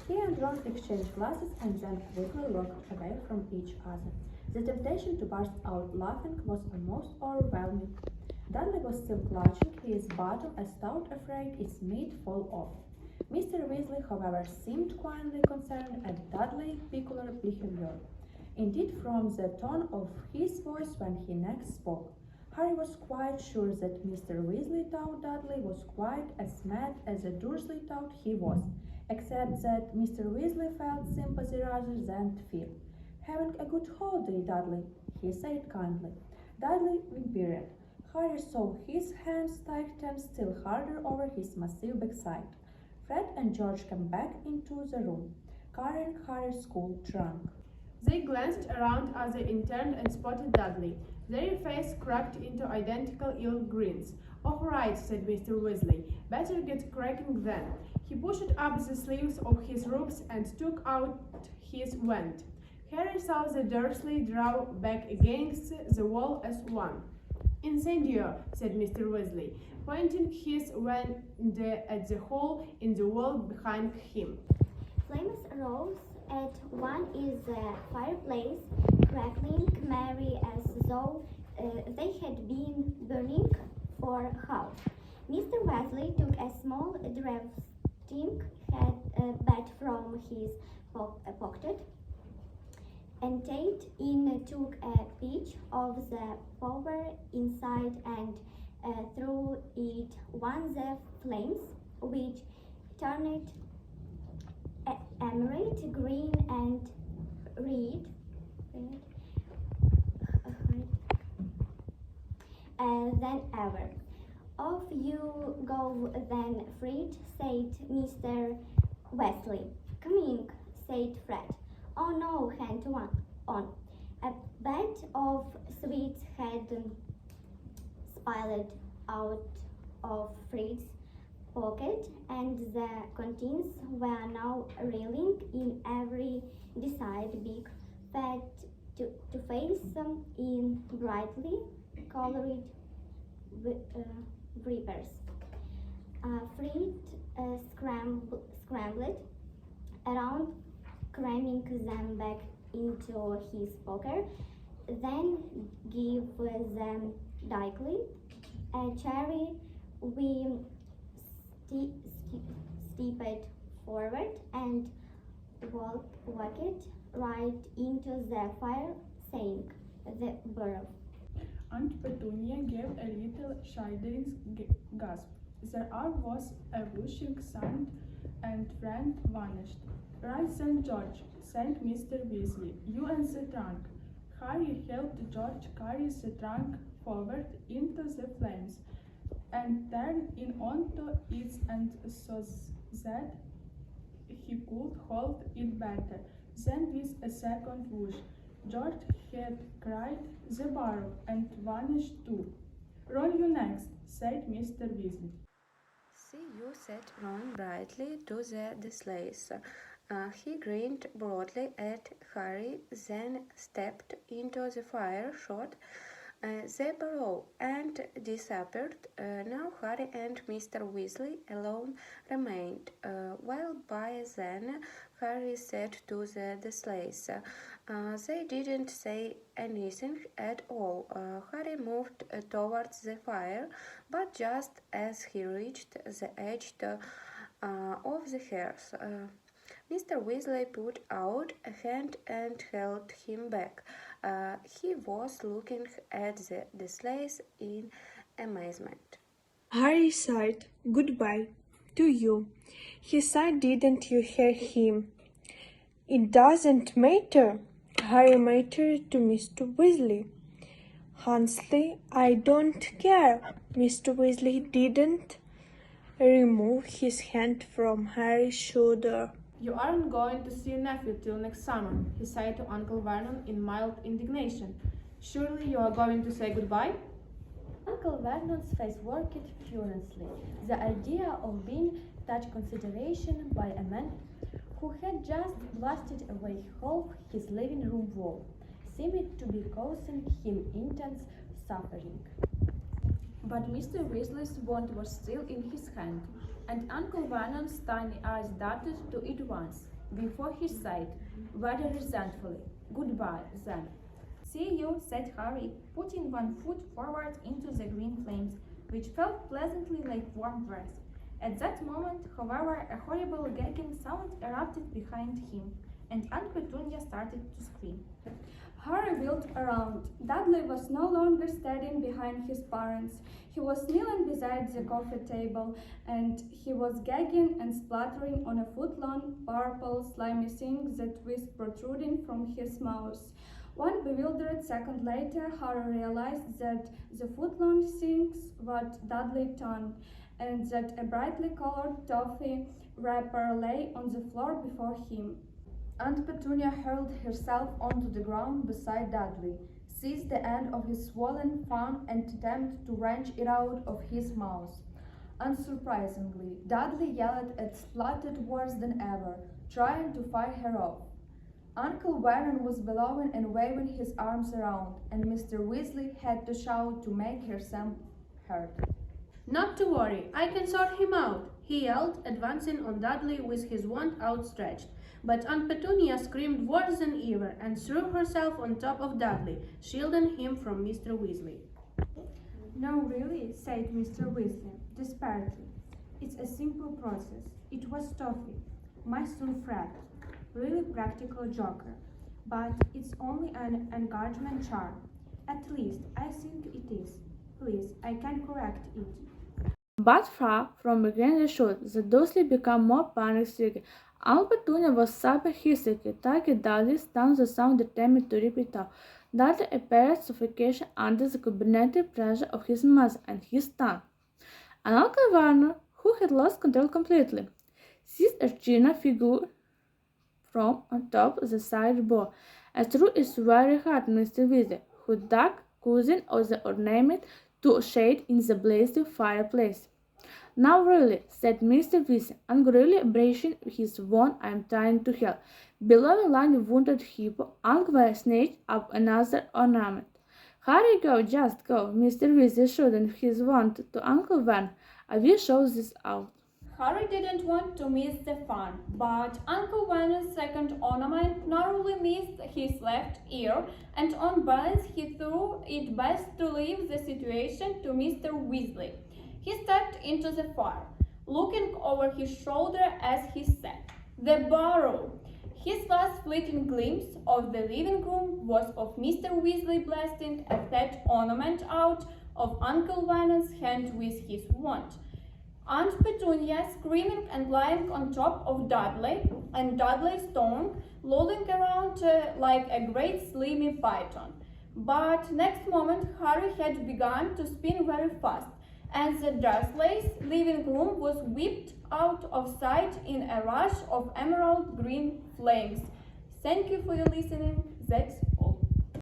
He and Ron exchanged glances and then quickly walked away from each other. The temptation to burst out laughing was almost overwhelming. Dudley was still clutching his bottle as though afraid it might fall off. Mr. Weasley, however, seemed quietly concerned at Dudley's peculiar behavior. Indeed, from the tone of his voice when he next spoke, Harry was quite sure that Mr. Weasley thought Dudley was quite as mad as the Dursley thought he was, except that Mr. Weasley felt sympathy rather than fear. "Having a good holiday, Dudley," he said kindly. Dudley whimpered. Harry saw his hands tighten still harder over his massive backside. Fred and George came back into the room, carrying Harry's school trunk. They glanced around as they turned and spotted Dudley. Their faces cracked into identical ill grins. "Oh, right," said Mr. Weasley. "Better get cracking then." He pushed up the sleeves of his robes and took out his wand. Harry saw the Dursley draw back against the wall as one. "Incendio," said Mr. Weasley, pointing his wand at the hole in the wall behind him. Flames rose at one is the fireplace, crackling merry as though they had been burning for hours. Mr. Weasley took a small drafting bat from his pocket and took a pinch of the powder inside and threw it on the flames, which turned emerald green and red. Than ever. "Off you go then, Fred," said Mr. Weasley. "Coming," said Fred. "Oh no, hang on." A bat of sweets had spilled out of Fred's pocket, and the contents were now reeling in every desired big fat to face in brightly colored wrappers. Fred scrambled around, cramming them back into his pocket, then gave them Dudley a cherry. We stepped forward and walked right into the fire, saying, "The Burrow." Aunt Petunia gave a little shuddering gasp. There was a whooshing sound, and Fred vanished. "Right then, George," said Mr. Weasley. "You and the trunk." Harry helped George carry the trunk forward into the flames and turn it onto its end so that he could hold it better. Then with a second whoosh, George had cried the Burrow and vanished too. "Roll you next," said Mr. Weasley. "See you," said Ron brightly to the Dursleys. He grinned broadly at Harry, then stepped into the fire, shot the Burrow, and disappeared. Now Harry and Mr. Weasley alone remained. While by then Harry said to the Dursleys, they didn't say anything at all. Harry moved towards the fire, but just as he reached the edge of the hearth, Mr. Weasley put out a hand and held him back. He was looking at the Dursleys in amazement. Harry sighed goodbye to you. He sighed, didn't you hear him? It doesn't matter. Harry mattered to Mr. Weasley. Honestly, I don't care. Mr. Weasley didn't remove his hand from Harry's shoulder. "You aren't going to see your nephew till next summer," he said to Uncle Vernon in mild indignation. "Surely you are going to say goodbye?" Uncle Vernon's face worked furiously. The idea of being such consideration by a man who had just blasted away half his living room wall seemed to be causing him intense suffering. But Mr. Weasley's wand was still in his hand, and Uncle Vernon's tiny eyes darted to it once, before he sighed, very resentfully. Goodbye, then. See you, said Harry, putting one foot forward into the green flames, which felt pleasantly like warm breath. At that moment, however, a horrible gagging sound erupted behind him, and Aunt Petunia started to scream. Harry wheeled around. Dudley was no longer standing behind his parents. He was kneeling beside the coffee table, and he was gagging and spluttering on a foot-long, purple, slimy thing that was protruding from his mouth. One bewildered second later, Harry realized that the foot-long things were Dudley's tongue, and that a brightly colored toffee wrapper lay on the floor before him. Aunt Petunia hurled herself onto the ground beside Dudley, seized the end of his swollen thumb and attempted to wrench it out of his mouth. Unsurprisingly, Dudley yelled and spluttered worse than ever, trying to fight her off. Uncle Vernon was bellowing and waving his arms around, and Mr. Weasley had to shout to make herself heard. Not to worry, I can sort him out, he yelled, advancing on Dudley with his wand outstretched. But Aunt Petunia screamed worse than ever and threw herself on top of Dudley, shielding him from Mr. Weasley. No, really, said Mr. Weasley, desperately. It's a simple process. It was toffee, my son Fred, really practical joker. But it's only an engagement charm. At least, I think it is. Please, I can correct it. But far from beginning the shoot, the Dursley became more panic-stricken. Aunt Petunia was super hysterical, taking Dudley's down the sound determined to rip it out. Dudley appeared suffocation under the combined pressure of his mother and his tongue. And Uncle Vernon, who had lost control completely, seized a china figure from on top of the sideboard and threw it very hard at Mr. Weasley, who dug, cousin of the ornament, to shade in the blazing fireplace. Now really, said Mr. Weasley, angrily brandishing his wand, I am trying to help. Below a line of wounded hippo, Uncle Vernon snatched up another ornament. Hurry, go, just go, Mr. Weasley shouted his wand to Uncle Vernon. I will show this out. Harry didn't want to miss the fun, but Uncle Vernon's second ornament narrowly missed his left ear, and on balance he threw it best to leave the situation to Mr. Weasley. He stepped into the fire, looking over his shoulder as he said, "The Burrow!" His last fleeting glimpse of the living room was of Mr. Weasley blasting a fat ornament out of Uncle Vernon's hand with his wand. Aunt Petunia screaming and lying on top of Dudley, and Dudley's tongue lolling around like a great slimy python. But next moment Harry had begun to spin very fast, and the Dursleys' living room was whipped out of sight in a rush of emerald green flames. Thank you for your listening. That's